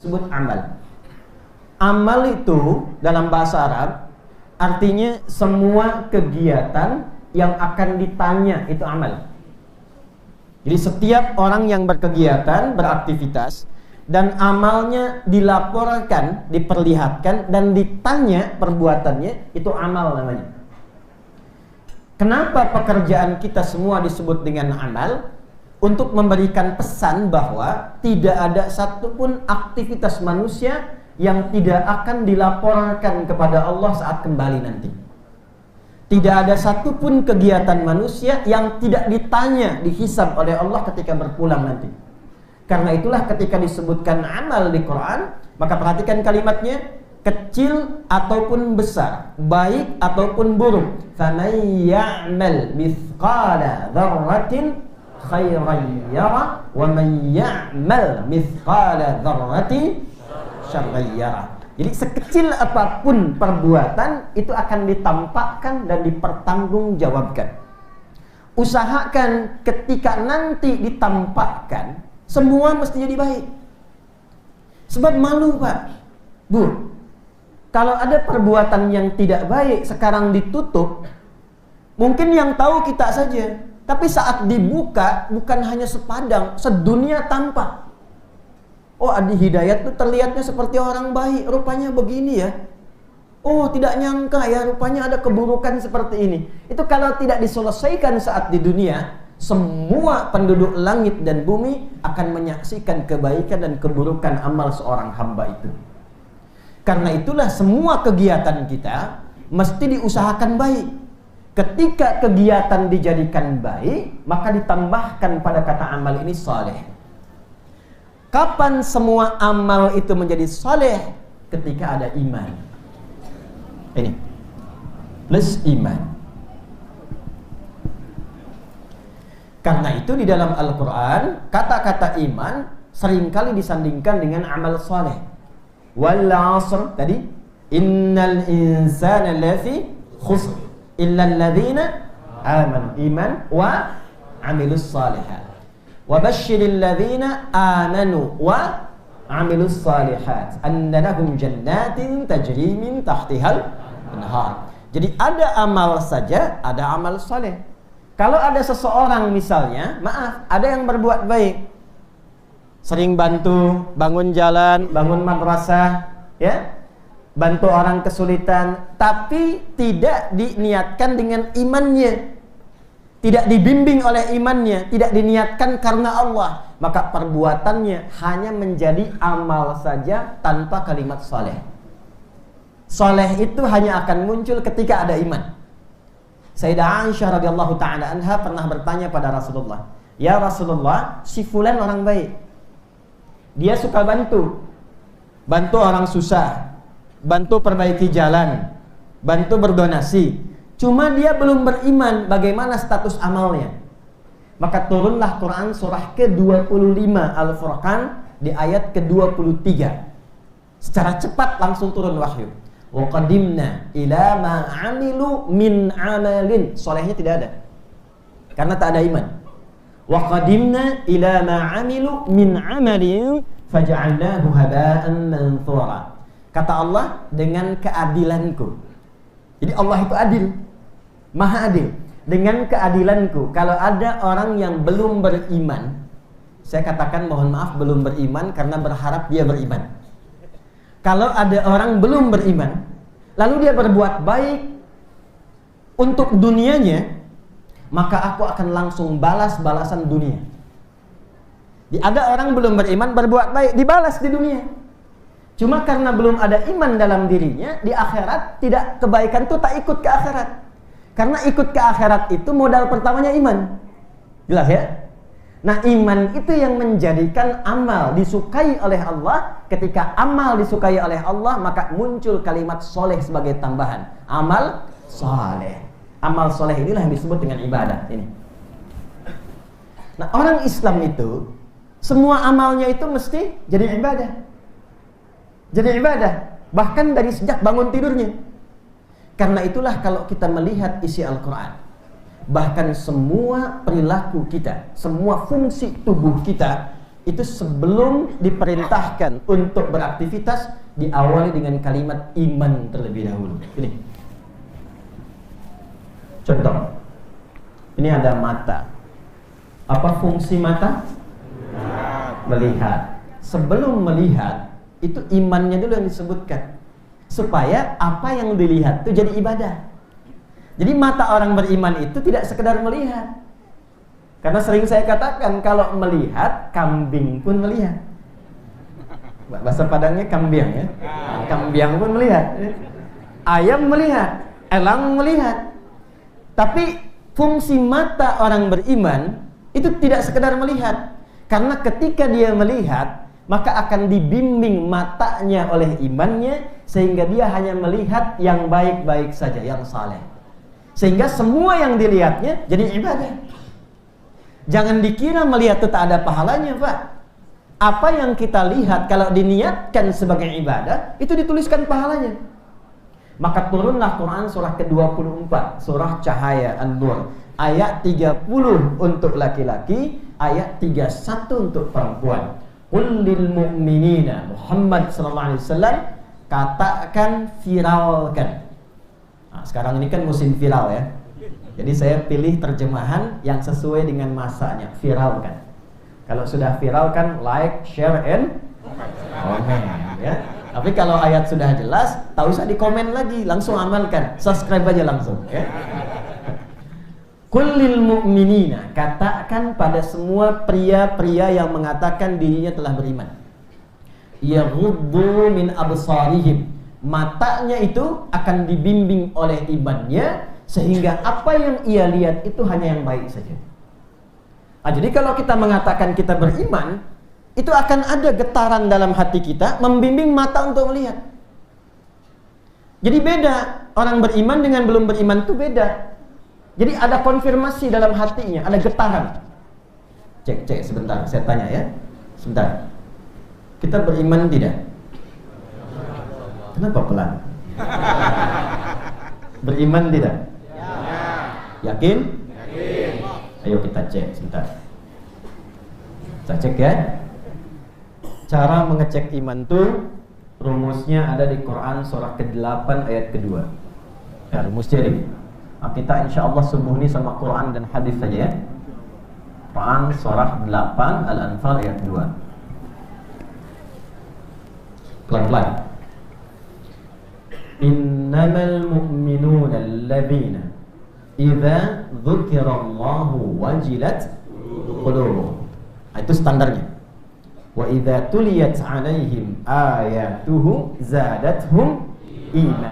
disebut amal. Amal itu dalam bahasa Arab artinya semua kegiatan yang akan ditanya itu amal. Jadi setiap orang yang berkegiatan, beraktivitas dan amalnya dilaporkan, diperlihatkan dan ditanya perbuatannya, itu amal namanya. Kenapa pekerjaan kita semua disebut dengan amal? Untuk memberikan pesan bahwa tidak ada satupun aktivitas manusia yang tidak akan dilaporkan kepada Allah saat kembali nanti. Tidak ada satupun kegiatan manusia yang tidak ditanya, dihisab oleh Allah ketika berpulang nanti. Karena itulah ketika disebutkan amal di Quran, maka perhatikan kalimatnya, kecil ataupun besar, baik ataupun buruk. فَمَنْ يَعْمَلْ مِثْقَالَ ذَرَّةٍ khairan yara wa man ya'mal mithqala dzarratin syarran yara. Jadi sekecil apapun perbuatan itu akan ditampakkan dan dipertanggungjawabkan. Usahakan ketika nanti ditampakkan semua mesti jadi baik. Sebab malu, Pak, Bu. Kalau ada perbuatan yang tidak baik sekarang ditutup, mungkin yang tahu kita saja. Tapi saat dibuka, bukan hanya sepadang, sedunia tampak. Oh, Adi Hidayat tuh terlihatnya seperti orang baik, rupanya begini ya. Oh, tidak nyangka ya, rupanya ada keburukan seperti ini. Itu kalau tidak diselesaikan saat di dunia, semua penduduk langit dan bumi akan menyaksikan kebaikan dan keburukan amal seorang hamba itu. Karena itulah semua kegiatan kita mesti diusahakan baik. Ketika kegiatan dijadikan baik, maka ditambahkan pada kata amal ini saleh. Kapan semua amal itu menjadi saleh? Ketika ada iman. Ini plus iman. Karena itu di dalam Al-Quran kata-kata iman seringkali disandingkan dengan amal saleh. Wal 'asr tadi, innal insana lafi khusr illal ladzina amanu, iman wa amilus salihat, wa basyiril ladzina amanu wa amilus salihat anna lahum jannatin tajri min tahtihal anhar. Jadi ada amal saja, ada amal saleh. Kalau ada seseorang misalnya, maaf, ada yang berbuat baik, sering bantu, bangun jalan, bangun madrasah, ya, bantu orang kesulitan, tapi tidak diniatkan dengan imannya, tidak dibimbing oleh imannya, tidak diniatkan karena Allah, maka perbuatannya hanya menjadi amal saja tanpa kalimat saleh. Saleh itu hanya akan muncul ketika ada iman. Sayyidah Aisyah radhiyallahu taala anha pernah bertanya pada Rasulullah, "Ya Rasulullah, si fulan orang baik. Dia suka bantu orang susah, bantu perbaiki jalan, bantu berdonasi. Cuma dia belum beriman, bagaimana status amalnya?" Maka turunlah Quran surah ke-25 Al-Furqan di ayat ke-23. Secara cepat langsung turun wahyu. Wa qadimna ila ma 'amilu min 'amalin. Solehnya tidak ada, karena tak ada iman. Wa qadimna ila ma 'amilu min 'amalin faj'alnahu haba'an manthura. Kata Allah, dengan keadilanku. Jadi Allah itu adil, maha adil. Dengan keadilanku, kalau ada orang yang belum beriman, saya katakan mohon maaf belum beriman karena berharap dia beriman. Kalau ada orang belum beriman, lalu dia berbuat baik untuk dunianya, maka aku akan langsung balas balasan dunia. Jadi ada orang belum beriman berbuat baik, dibalas di dunia. Cuma karena belum ada iman dalam dirinya, di akhirat tidak, kebaikan itu tak ikut ke akhirat. Karena ikut ke akhirat itu modal pertamanya iman. Jelas ya? Nah, iman itu yang menjadikan amal disukai oleh Allah. Ketika amal disukai oleh Allah, maka muncul kalimat soleh sebagai tambahan. Amal soleh. Amal soleh inilah yang disebut dengan ibadah ini. Nah, orang Islam itu semua amalnya itu mesti jadi ibadah. Jadi ibadah, bahkan dari sejak bangun tidurnya. Karena itulah kalau kita melihat isi Al-Quran, bahkan semua perilaku kita, semua fungsi tubuh kita itu sebelum diperintahkan untuk beraktivitas diawali dengan kalimat iman terlebih dahulu. Ini contoh. Ini ada mata. Apa fungsi mata? Melihat. Sebelum melihat, itu imannya dulu yang disebutkan, supaya apa yang dilihat itu jadi ibadah. Jadi mata orang beriman itu tidak sekedar melihat. Karena sering saya katakan, kalau melihat, kambing pun melihat. Bahasa Padangnya kambiang ya. Kambiang pun melihat. Ayam melihat, elang melihat. Tapi fungsi mata orang beriman itu tidak sekedar melihat. Karena ketika dia melihat, maka akan dibimbing matanya oleh imannya, sehingga dia hanya melihat yang baik-baik saja, yang saleh. Sehingga semua yang dilihatnya jadi ibadah. Jangan dikira melihat itu tak ada pahalanya, Pak. Apa yang kita lihat kalau diniatkan sebagai ibadah, itu dituliskan pahalanya. Maka turunlah Quran surah ke-24, surah Cahaya An-Nur, ayat 30 untuk laki-laki, ayat 31 untuk perempuan. Qul lil mu'minina, Muhammad sallallahu alaihi wasallam, katakan, viralkan. Nah, sekarang ini kan musim viral ya. Jadi saya pilih terjemahan yang sesuai dengan masanya, viralkan. Kalau sudah viral kan like, share, and comment ya. Tapi kalau ayat sudah jelas, tak usah dikomen lagi, langsung amalkan, subscribe aja langsung ya. Kullil mu'minina, katakan pada semua pria-pria yang mengatakan dirinya telah beriman, yaghuddu min absarihim, matanya itu akan dibimbing oleh imannya, sehingga apa yang ia lihat itu hanya yang baik saja. Nah, jadi kalau kita mengatakan kita beriman, itu akan ada getaran dalam hati kita membimbing mata untuk melihat. Jadi beda, orang beriman dengan belum beriman itu beda. Jadi ada konfirmasi dalam hatinya, ada getaran. Cek sebentar, saya tanya ya. Sebentar. Kita beriman tidak? Kenapa pelan? Beriman tidak? Yakin? Yakin. Ayo kita cek sebentar. Kita cek ya. Cara mengecek iman tuh rumusnya ada di Quran surah ke-8 ayat kedua. Ya, rumusnya ini. Nah, kita insya Allah subuh ini sama Quran dan hadis saja ya. Quran surah 8 Al-Anfal ayat 2. Pelan-pelan. Innamal mu'minuna alladzina idza dzukirallahu wajilat qulubuhum. Itu standarnya. Wa idza tuliyat 'alaihim ayatuhu zadatuhum iman.